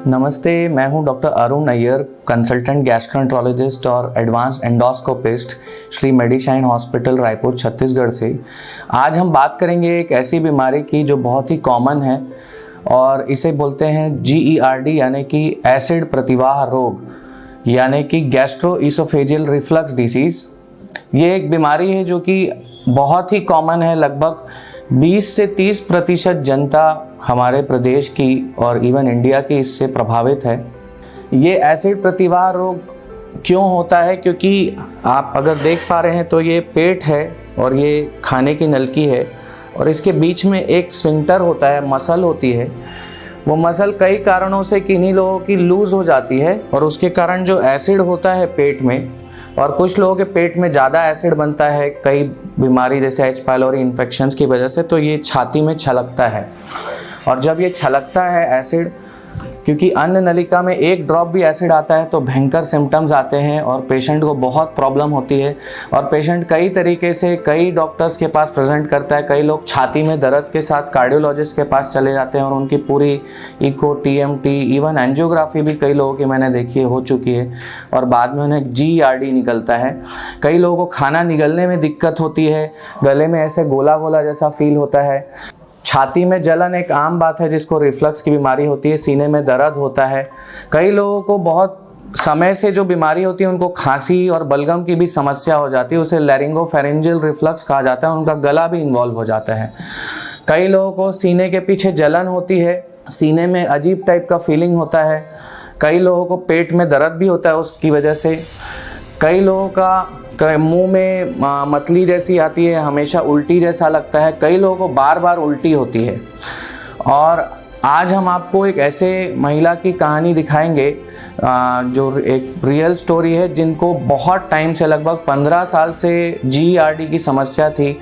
नमस्ते, मैं हूं doctor Arun Iyer, consultant gastroenterologist और advance endoscopist, Shri Medishine hospital Raipur Chhattisgarh से। आज हम बात करेंगे एक ऐसी बीमारी की जो बहुत ही कॉमन है और इसे बोलते हैं GERD यानी कि एसिड प्रतिवाह रोग, यानी कि गैस्ट्रोइसोफेजियल रिफ्लक्स डिसीज़। ये एक बीमारी है जो कि बहुत ही कॉमन है। लगभग 20 से 30% जनता हमारे प्रदेश की और इवन इंडिया की इससे प्रभावित है। ये एसिड प्रतिवाह रोग क्यों होता है? क्योंकि आप अगर देख पा रहे हैं तो ये पेट है और ये खाने की नलकी है और इसके बीच में एक स्फिंक्टर होता है, मसल होती है। वो मसल कई कारणों से किन्हीं लोगों की लूज़ हो जाती है और उसके कारण जो एसिड होता है पेट में, और कुछ लोगों के पेट में ज़्यादा एसिड बनता है कई बीमारी जैसे एच पाइलोरी इन्फेक्शंस की वजह से, तो ये छाती में छलकता है। और जब ये छलकता है एसिड, क्योंकि अन्न नलिका में एक ड्रॉप भी एसिड आता है तो भयंकर सिम्टम्स आते हैं और पेशेंट को बहुत प्रॉब्लम होती है। और पेशेंट कई तरीके से कई डॉक्टर्स के पास प्रेजेंट करता है। कई लोग छाती में दर्द के साथ कार्डियोलॉजिस्ट के पास चले जाते हैं और उनकी पूरी इको, TMT, इवन एंजियोग्राफी भी कई लोगों की मैंने देखी है, हो चुकी है, और बाद में उन्हें GERD निकलता है। कई लोगों को खाना निगलने में दिक्कत होती है, गले में ऐसे गोला गोला जैसा फील होता है। छाती में जलन एक आम बात है जिसको रिफ्लक्स की बीमारी होती है। सीने में दर्द होता है। कई लोगों को बहुत समय से जो बीमारी होती है उनको खांसी और बलगम की भी समस्या हो जाती है, उसे लैरिंगोफेरेंजियल रिफ्लक्स कहा जाता है। उनका गला भी इन्वॉल्व हो जाता है। कई लोगों को सीने के पीछे जलन होती है, सीने में अजीब टाइप का फीलिंग होता है। कई लोगों को पेट में दर्द भी होता है उसकी वजह से। कई लोगों का मुंह में मतली जैसी आती है, हमेशा उल्टी जैसा लगता है। कई लोगों को बार बार उल्टी होती है। और आज हम आपको एक ऐसे महिला की कहानी दिखाएंगे जो एक रियल स्टोरी है, जिनको बहुत टाइम से, लगभग 15 साल से GERD की समस्या थी।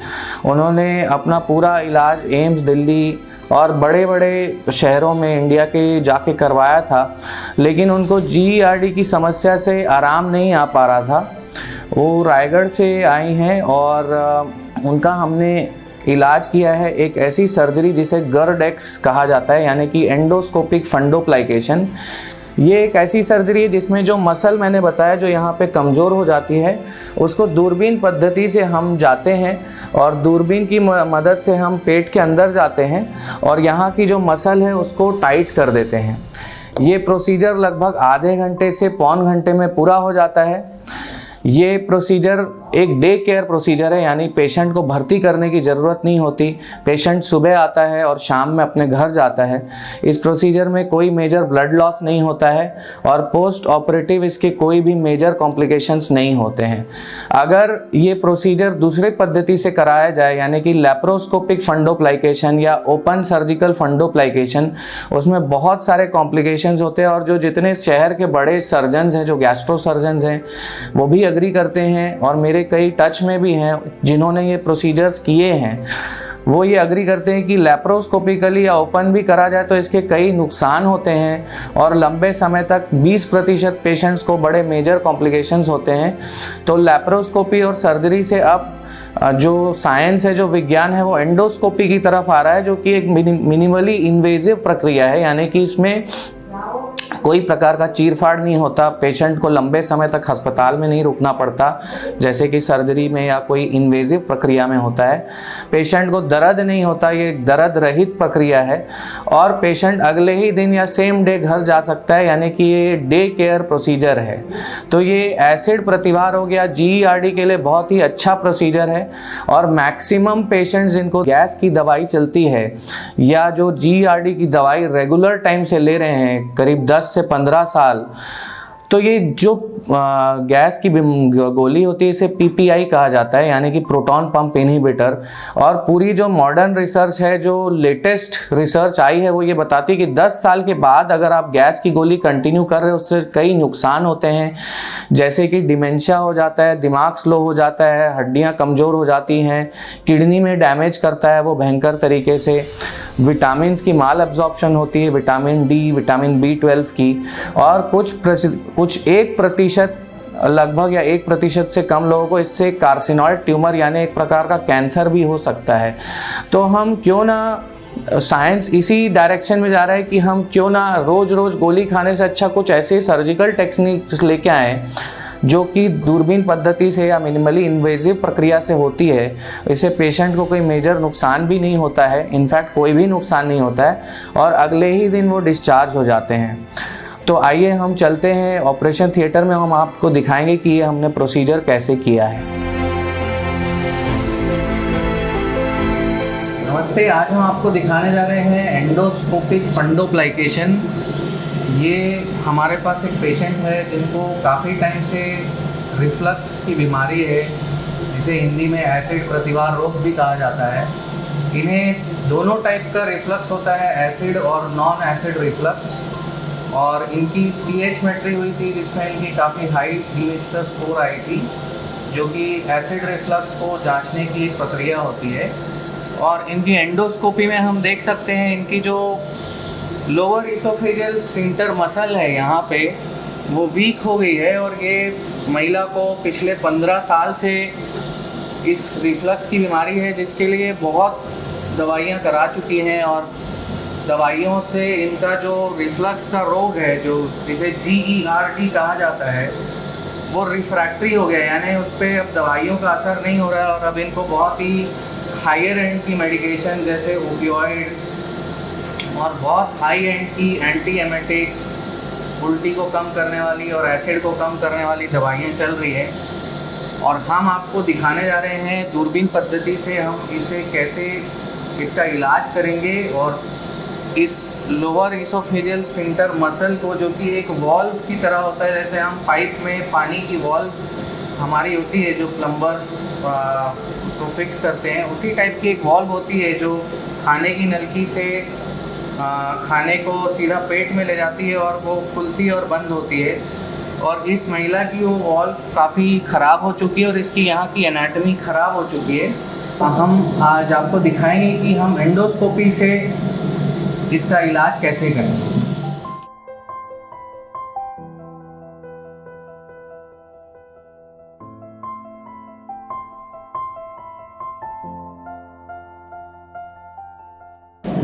उन्होंने अपना पूरा इलाज एम्स दिल्ली और बड़े बड़े शहरों में इंडिया के जाके करवाया था, लेकिन उनको GERD की समस्या से आराम नहीं आ पा रहा था। वो रायगढ़ से आई हैं और उनका हमने इलाज किया है एक ऐसी सर्जरी जिसे गर्डेक्स कहा जाता है, यानी कि एंडोस्कोपिक फंडोप्लाइकेशन। ये एक ऐसी सर्जरी है जिसमें जो मसल मैंने बताया जो यहाँ पे कमज़ोर हो जाती है, उसको दूरबीन पद्धति से हम जाते हैं और दूरबीन की मदद से हम पेट के अंदर जाते हैं और यहाँ की जो मसल है उसको टाइट कर देते हैं। ये प्रोसीजर लगभग आधे घंटे से पौन घंटे में पूरा हो जाता है। ये प्रोसीजर एक डे केयर प्रोसीजर है, यानी पेशेंट को भर्ती करने की ज़रूरत नहीं होती। पेशेंट सुबह आता है और शाम में अपने घर जाता है। इस प्रोसीजर में कोई मेजर ब्लड लॉस नहीं होता है और पोस्ट ऑपरेटिव इसके कोई भी मेजर कॉम्प्लिकेशंस नहीं होते हैं। अगर ये प्रोसीजर दूसरे पद्धति से कराया जाए, यानी कि लैप्रोस्कोपिक फंडोप्लाइकेशन या ओपन सर्जिकल फंडोप्लाइकेशन, उसमें बहुत सारे कॉम्प्लिकेशंस होते हैं। और जो जितने शहर के बड़े सर्जन्स हैं, जो गैस्ट्रो सर्जन्स हैं, वो भी एग्री करते हैं और मेरे कई टच में भी हैं जिन्होंने ये प्रोसीजर्स किए हैं। वो ये एग्री करते हैं कि लैप्रोस्कोपिकली या ओपन भी करा जाए तो इसके कई नुकसान होते हैं और लंबे समय तक 20% पेशेंट्स को बड़े मेजर कॉम्प्लिकेशंस होते हैं। तो लैप्रोस्कोपी और सर्जरी से अब जो साइंस है, जो विज्ञान है, वो एंडोस्कोपी की तरफ आ रहा है, जो कि एक मिनिमली इन्वेजिव प्रक्रिया है, यानी कि इसमें कोई प्रकार का चीरफाड़ नहीं होता। पेशेंट को लंबे समय तक अस्पताल में नहीं रुकना पड़ता जैसे कि सर्जरी में या कोई इन्वेजिव प्रक्रिया में होता है। पेशेंट को दर्द नहीं होता, ये दर्द रहित प्रक्रिया है और पेशेंट अगले ही दिन या सेम डे घर जा सकता है, यानी कि ये डे केयर प्रोसीजर है। तो ये एसिड प्रतिवाह रोग या GERD के लिए बहुत ही अच्छा प्रोसीजर है। और मैक्सिमम पेशेंट्स जिनको गैस की दवाई चलती है या जो GERD की दवाई रेगुलर टाइम से ले रहे हैं, करीब 10 से 15 साल, तो ये जो गैस की गोली होती है इसे PPI कहा जाता है, यानी कि प्रोटॉन पंप इनहिबिटर। और पूरी जो मॉडर्न रिसर्च है, जो लेटेस्ट रिसर्च आई है, वो ये बताती है कि 10 साल के बाद अगर आप गैस की गोली कंटिन्यू कर रहे हो उससे कई नुकसान होते हैं, जैसे कि डिमेंशिया हो जाता है, दिमाग स्लो हो जाता है, हड्डियां कमज़ोर हो जाती हैं, किडनी में डैमेज करता है वो भयंकर तरीके से, विटामिन की माल एब्जॉर्प्शन होती है, विटामिन D, विटामिन B12 की, और कुछ 1% लगभग या 1% से कम लोगों को इससे कार्सिनॉइड ट्यूमर यानी एक प्रकार का कैंसर भी हो सकता है। तो हम क्यों ना साइंस इसी डायरेक्शन में जा रहा है कि हम क्यों ना रोज़ रोज़ गोली खाने से अच्छा कुछ ऐसे सर्जिकल टेक्निक्स लेके आएँ जो कि दूरबीन पद्धति से या मिनिमली इन्वेजिव प्रक्रिया से होती है। इससे पेशेंट को कोई मेजर नुकसान भी नहीं होता है, इनफैक्ट कोई भी नुकसान नहीं होता है और अगले ही दिन वो डिस्चार्ज हो जाते हैं। तो आइए हम चलते हैं ऑपरेशन थिएटर में, हम आपको दिखाएंगे कि ये हमने प्रोसीजर कैसे किया है। नमस्ते, आज हम आपको दिखाने जा रहे हैं एंडोस्कोपिक फंडोप्लाइकेशन। ये हमारे पास एक पेशेंट है जिनको काफ़ी टाइम से रिफ्लक्स की बीमारी है, जिसे हिंदी में एसिड प्रतिवार रोग भी कहा जाता है। इन्हें दोनों टाइप का रिफ्लक्स होता है, एसिड और नॉन एसिड रिफ्लक्स, और इनकी पीएच हुई थी जिसमें इनकी काफ़ी हाई डी स्कोर आई थी, जो कि एसिड रिफ्लक्स को जांचने की एक प्रक्रिया होती है। और इनकी एंडोस्कोपी में हम देख सकते हैं इनकी जो लोअर इसोफेजियल स्फिंक्टर मसल है यहाँ पे, वो वीक हो गई है और ये महिला को पिछले 15 साल से इस रिफ्लक्स की बीमारी है, जिसके लिए बहुत दवाइयाँ करा चुकी हैं और दवाइयों से इनका जो रिफ्लक्स का रोग है, जो जिसे GERD कहा जाता है, वो रिफ्रैक्टरी हो गया, यानी उस पर अब दवाइयों का असर नहीं हो रहा है। और अब इनको बहुत ही हायर एंड की मेडिकेशन जैसे ओपियोइड और बहुत हाई एंड की एंटी एमेटिक्स, उल्टी को कम करने वाली और एसिड को कम करने वाली दवाइयाँ चल रही है। और हम आपको दिखाने जा रहे हैं दूरबीन पद्धति से हम इसे कैसे इसका इलाज करेंगे। और इस लोअर इसोफेजियल स्फिंक्टर मसल को, जो कि एक वॉल्व की तरह होता है, जैसे हम पाइप में पानी की वॉल्व हमारी होती है जो प्लम्बर्स उसको फिक्स करते हैं, उसी टाइप की एक वॉल्व होती है जो खाने की नलकी से खाने को सीधा पेट में ले जाती है और वो खुलती और बंद होती है। और इस महिला की वो वॉल्व काफ़ी ख़राब हो चुकी है और इसकी यहाँ की एनाटमी ख़राब हो चुकी है। तो हम आज आपको दिखाएंगे कि हम एंडोस्कोपी से इसका इलाज कैसे करें।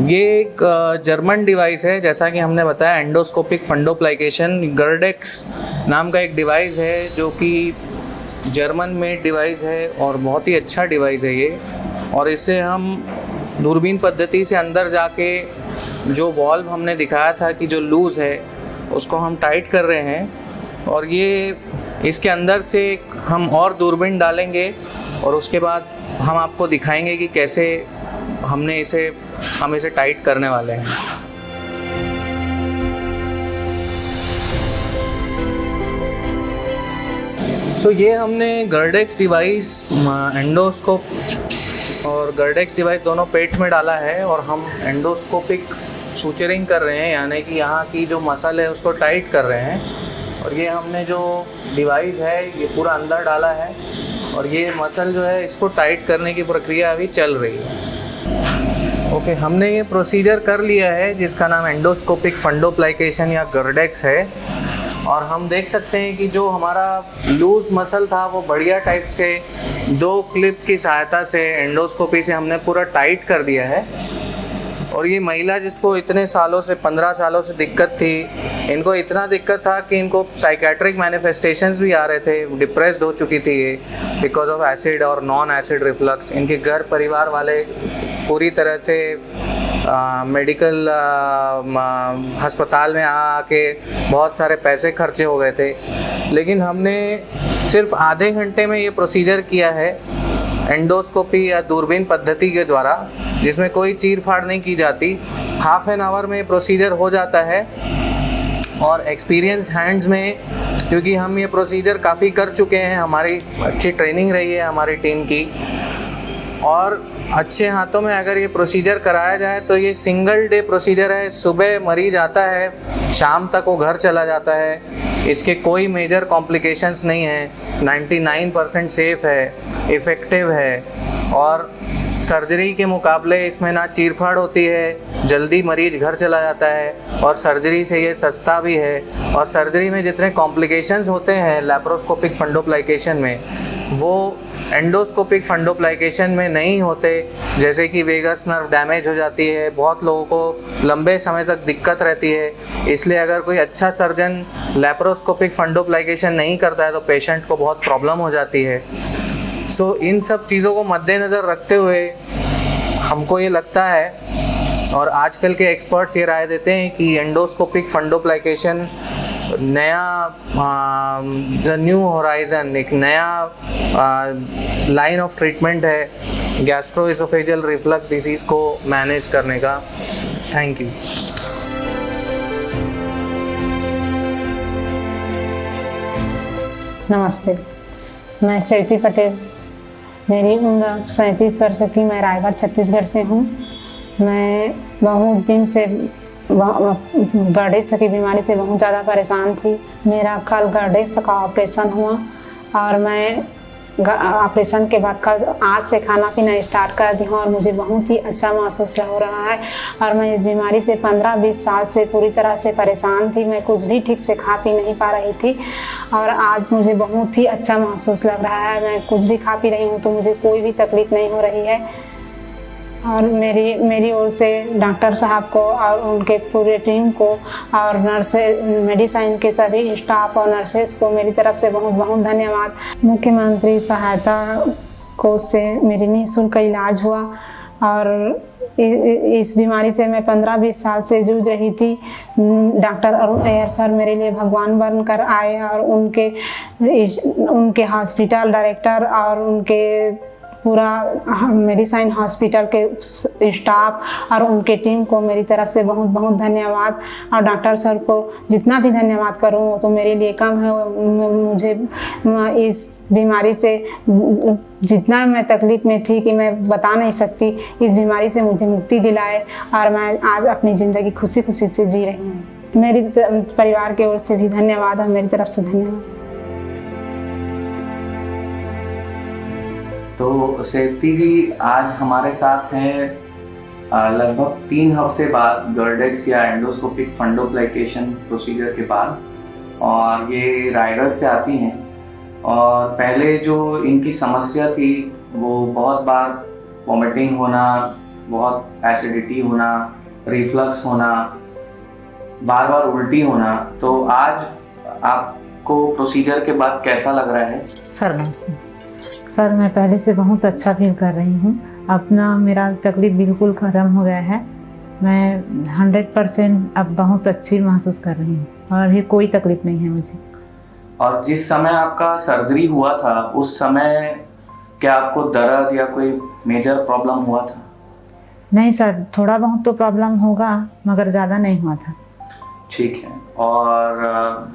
ये एक जर्मन डिवाइस है, जैसा कि हमने बताया, एंडोस्कोपिक फंडोप्लाइकेशन गर्डेक्स नाम का एक डिवाइस है जो कि जर्मन मेड डिवाइस है और बहुत ही अच्छा डिवाइस है ये। और इससे हम दूरबीन पद्धति से अंदर जाके जो वॉल्व हमने दिखाया था कि जो लूज़ है उसको हम टाइट कर रहे हैं। और ये इसके अंदर से हम और दूरबीन डालेंगे और उसके बाद हम आपको दिखाएंगे कि कैसे हम इसे टाइट करने वाले हैं। तो ये हमने गर्डेक्स डिवाइस, एंडोस्कोप और गर्डेक्स डिवाइस दोनों पेट में डाला है और हम एंडोस्कोपिक सूचरिंग कर रहे हैं, यानी कि यहाँ की जो मसल है उसको टाइट कर रहे हैं। और ये हमने जो डिवाइस है ये पूरा अंदर डाला है और ये मसल जो है इसको टाइट करने की प्रक्रिया अभी चल रही है। ओके, हमने ये प्रोसीजर कर लिया है जिसका नाम एंडोस्कोपिक फंडोप्लाइकेशन या गर्डेक्स है। और हम देख सकते हैं कि जो हमारा लूज मसल था वो बढ़िया टाइप से 2 क्लिप की सहायता से एंडोस्कोपी से हमने पूरा टाइट कर दिया है। और ये महिला जिसको इतने सालों से 15 सालों से दिक्कत थी, इनको इतना दिक्कत था कि इनको साइकेट्रिक मैनिफेस्टेशंस भी आ रहे थे, डिप्रेस्ड हो चुकी थी ये बिकॉज ऑफ एसिड और नॉन एसिड रिफ्लक्स। इनके घर परिवार वाले पूरी तरह से मेडिकल अस्पताल में आके बहुत सारे पैसे खर्चे हो गए थे। लेकिन हमने सिर्फ आधे घंटे में ये प्रोसीजर किया है एंडोस्कोपी या दूरबीन पद्धति के द्वारा, जिसमें कोई चीर फाड़ नहीं की जाती। हाफ एन आवर में प्रोसीजर हो जाता है। और एक्सपीरियंस हैंड्स में, क्योंकि हम ये प्रोसीजर काफ़ी कर चुके हैं, हमारी अच्छी ट्रेनिंग रही है हमारी टीम की, और अच्छे हाथों में अगर ये प्रोसीजर कराया जाए तो ये सिंगल डे प्रोसीजर है। सुबह मरीज आता है, शाम तक वो घर चला जाता है। इसके कोई मेजर कॉम्प्लिकेशंस नहीं है, 99% सेफ़ है, इफ़ेक्टिव है और सर्जरी के मुकाबले इसमें ना चीरफाड़ होती है, जल्दी मरीज घर चला जाता है और सर्जरी से ये सस्ता भी है। और सर्जरी में जितने कॉम्प्लिकेशंस होते हैं लैप्रोस्कोपिक फंडोप्लाइकेशन में, वो एंडोस्कोपिक फंडोप्लाइकेशन में नहीं होते। जैसे कि वेगस नर्व डैमेज हो जाती है, बहुत लोगों को लंबे समय तक दिक्कत रहती है। इसलिए अगर कोई अच्छा सर्जन लैप्रोस्कोपिक फंडोप्लाइकेशन नहीं करता है तो पेशेंट को बहुत प्रॉब्लम हो जाती है। सो इन सब चीज़ों को मद्देनज़र रखते हुए हमको ये लगता है, और आजकल के एक्सपर्ट्स ये राय देते हैं कि एंडोस्कोपिक फंडोप्लाइकेशन नया द न्यू होराइजन, एक नया लाइन ऑफ ट्रीटमेंट है गैस्ट्रोइसोफेजियल रिफ्लक्स डिसीज़ को मैनेज करने का। Thank you. नमस्ते, मैं श्वेती पटेल। मेरी उम्र 37 वर्ष की। मैं रायगढ़ छत्तीसगढ़ से हूँ। मैं बहुत दिन से गर्डेक्स की बीमारी से बहुत ज़्यादा परेशान थी। मेरा कल गर्डेक्स का ऑपरेशन हुआ और मैं ऑपरेशन के बाद कल आज से खाना पीना स्टार्ट कर दी हूँ और मुझे बहुत ही अच्छा महसूस हो रहा है। और मैं इस बीमारी से 15-20 साल से पूरी तरह से परेशान थी। मैं कुछ भी ठीक से खा पी नहीं पा रही थी और आज मुझे बहुत ही अच्छा महसूस लग रहा है। मैं कुछ भी खा पी रही हूँ तो मुझे कोई भी तकलीफ नहीं हो रही है। और मेरी ओर से डॉक्टर साहब को और उनके पूरे टीम को और मेडिसिन के सभी स्टाफ और नर्सेस को मेरी तरफ से बहुत बहुत धन्यवाद। मुख्यमंत्री सहायता कोष से मेरी निःशुल्क इलाज हुआ और इस बीमारी से मैं 15-20 साल से जूझ रही थी। डॉक्टर अरुण नैयर सर मेरे लिए भगवान बनकर आए और उनके हॉस्पिटल डायरेक्टर और उनके पूरा मेडिसिन हॉस्पिटल के स्टाफ और उनके टीम को मेरी तरफ से बहुत बहुत धन्यवाद। और डॉक्टर सर को जितना भी धन्यवाद करूँ तो मेरे लिए कम है। मुझे इस बीमारी से जितना मैं तकलीफ़ में थी कि मैं बता नहीं सकती, इस बीमारी से मुझे मुक्ति दिलाए और मैं आज अपनी ज़िंदगी खुशी खुशी से जी रही हूँ। मेरी परिवार की ओर से भी धन्यवाद और मेरी तरफ से धन्यवाद। तो श्वेती जी आज हमारे साथ हैं लगभग 3 हफ्ते बाद गर्डेक्स या एंडोस्कोपिक फंडोप्लाइकेशन प्रोसीजर के बाद, और ये रायगढ़ से आती हैं। और पहले जो इनकी समस्या थी वो बहुत बार वॉमिटिंग होना, बहुत एसिडिटी होना, रिफ्लक्स होना, बार बार उल्टी होना। तो आज आपको प्रोसीजर के बाद कैसा लग रहा है? सर मैं पहले से बहुत अच्छा फील कर रही हूँ। अपना मेरा तकलीफ बिल्कुल ख़त्म हो गया है। मैं 100% अब बहुत अच्छी महसूस कर रही हूँ और अभी कोई तकलीफ नहीं है मुझे। और जिस समय आपका सर्जरी हुआ था उस समय क्या आपको दर्द या कोई मेजर प्रॉब्लम हुआ था? नहीं सर, थोड़ा बहुत तो प्रॉब्लम होगा मगर ज़्यादा नहीं हुआ था। ठीक है। और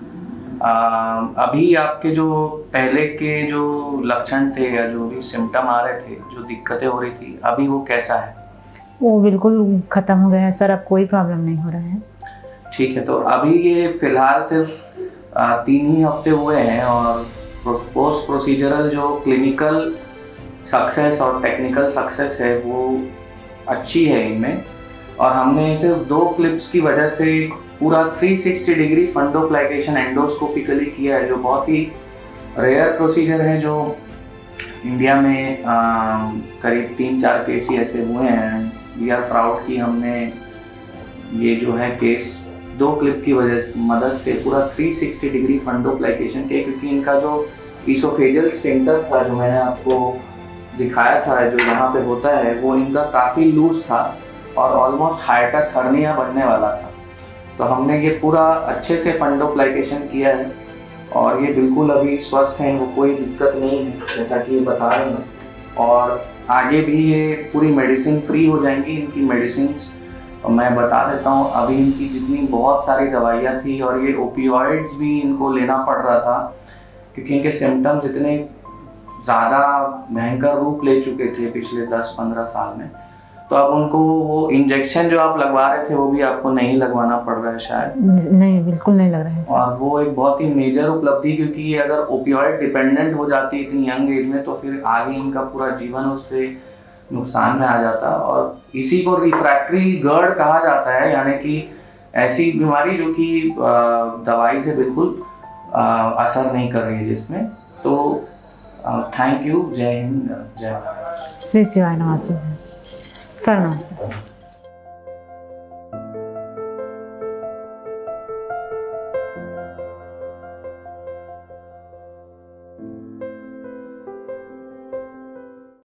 अभी आपके जो पहले के जो लक्षण थे या जो भी सिम्टम आ रहे थे, जो दिक्कतें हो रही थी, अभी वो कैसा है? वो बिल्कुल ख़त्म हो गया है सर, अब कोई प्रॉब्लम नहीं हो रहा है। ठीक है। तो अभी ये फिलहाल सिर्फ 3 ही हफ्ते हुए हैं और पोस्ट प्रोसीजरल जो क्लिनिकल सक्सेस और टेक्निकल सक्सेस है वो अच्छी है इनमें। और हमने सिर्फ 2 क्लिप्स की वजह से पूरा 360 डिग्री फंडोप्लाइकेशन एंडोस्कोपिकली किया है, जो बहुत ही रेयर प्रोसीजर है, जो इंडिया में करीब 3-4 केस ही ऐसे हुए हैं। वी आर प्राउड कि हमने ये जो है केस 2 क्लिप की मदद से पूरा 360 डिग्री फंडोप्लाइकेशन किया, क्योंकि इनका जो इसोफेजियल स्फिंक्टर था जो मैंने आपको दिखाया था, जो यहाँ पे होता है, वो इनका काफ़ी लूज था और ऑलमोस्ट हाइटस हर्निया बनने वाला था। तो हमने ये पूरा अच्छे से फंडोप्लाइकेशन किया है और ये बिल्कुल अभी स्वस्थ हैं, इनको कोई दिक्कत नहीं है जैसा कि ये बता रहे हैं। और आगे भी ये पूरी मेडिसिन फ्री हो जाएंगी। इनकी मेडिसिन मैं बता देता हूँ, अभी इनकी जितनी बहुत सारी दवाइयाँ थी और ये ओपियोइड्स भी इनको लेना पड़ रहा था क्योंकि इनके सिम्टम्स इतने ज़्यादा भयंकर रूप ले चुके थे पिछले 10-15 साल में। तो अब उनको वो इंजेक्शन जो आप लगवा रहे थे वो भी आपको नहीं लगवाना पड़ रहा है शायद? नहीं, बिल्कुल नहीं लग रहा है। और वो एक बहुत ही मेजर उपलब्धि, क्योंकि ये अगर ओपियोइड डिपेंडेंट हो जाती है इतनी यंग एज में तो फिर आगे इनका पूरा जीवन उससे नुकसान में आ जाता, और इसी को रिफ्रैक्टरी GERD कहा जाता है, यानी कि ऐसी बीमारी जो कि दवाई से बिल्कुल असर नहीं कर रही है जिसमें। तो थैंक यू, जय हिंद, जय भारत। श्री शिवाय नमः। सर नमस्ते।